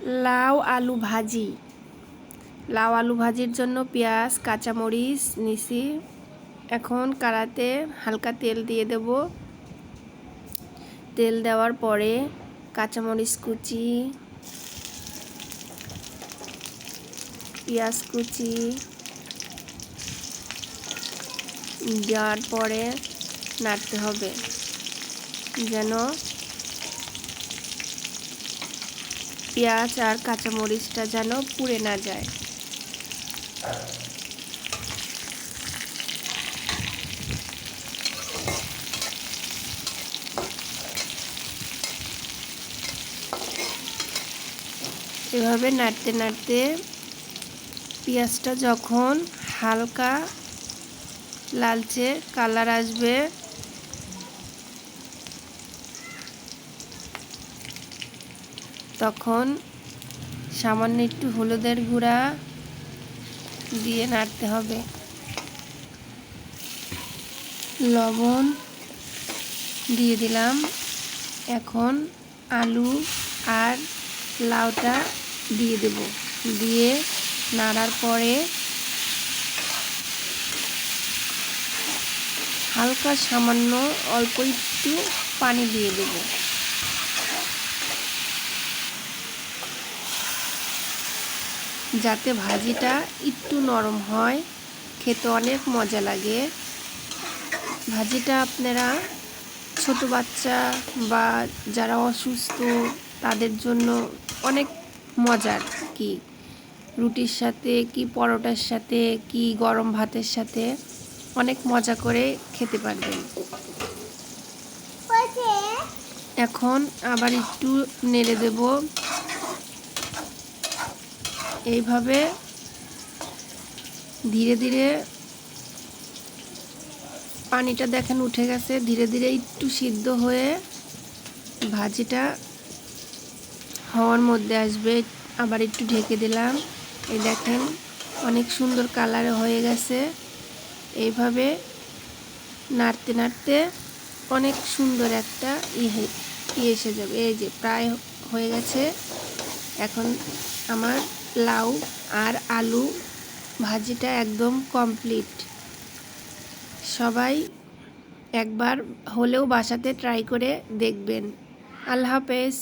লাউ আলু ভাজি। লাউ আলু ভাজির জন্য পেঁয়াজ কাঁচামরিচ নিছি। এখন কড়াতে হালকা তেল দিয়ে দেব। তেল দেওয়ার পরে কাঁচামরিচ কুচি, পেঁয়াজ কুচি দেওয়ার পরে নাড়তে হবে যেন পেঁয়াজ আর কাঁচামরিচটা যেন পুড়ে না যায়। এভাবে নাড়তে নাড়তে পেঁয়াজটা যখন হালকা লালচে কালার আসবে তখন সামান্য একটু হলুদের গুঁড়া দিয়ে নাড়তে হবে। লবণ দিয়ে দিলাম। এখন আলু আর লাউটা দিয়ে দেব। দিয়ে নাড়ার পরে হালকা সামান্য অল্প একটু পানি দিয়ে দেব। যাতে ভাজিটা একটু নরম হয়, খেতে অনেক মজা লাগে। ভাজিটা আপনারা ছোট বাচ্চা বা যারা অসুস্থ তাদের জন্য অনেক মজার, কি রুটির সাথে কি পরোটার সাথে কি গরম ভাতের সাথে অনেক মজা করে খেতে পারবেন। এখন আবার একটু নেড়ে দেব। এইভাবে ধীরে ধীরে পানিটা দেখেন উঠে গেছে, ধীরে ধীরে একটু সিদ্ধ হয়ে ভাজিটা হওয়ার মধ্যে আসবে। আবার একটু ঢেকে দিলাম। এই দেখেন অনেক সুন্দর কালার হয়ে গেছে। এইভাবে নাড়তে নাড়তে অনেক সুন্দর একটা এসে যাবে। এই যে প্রায় হয়ে গেছে। এখন আমার লাউ আর আলু ভাজিটা একদম কমপ্লিট। সবাই একবার হলেও বাসাতে ট্রাই করে দেখবেন। আল্লাহ হাফেজ।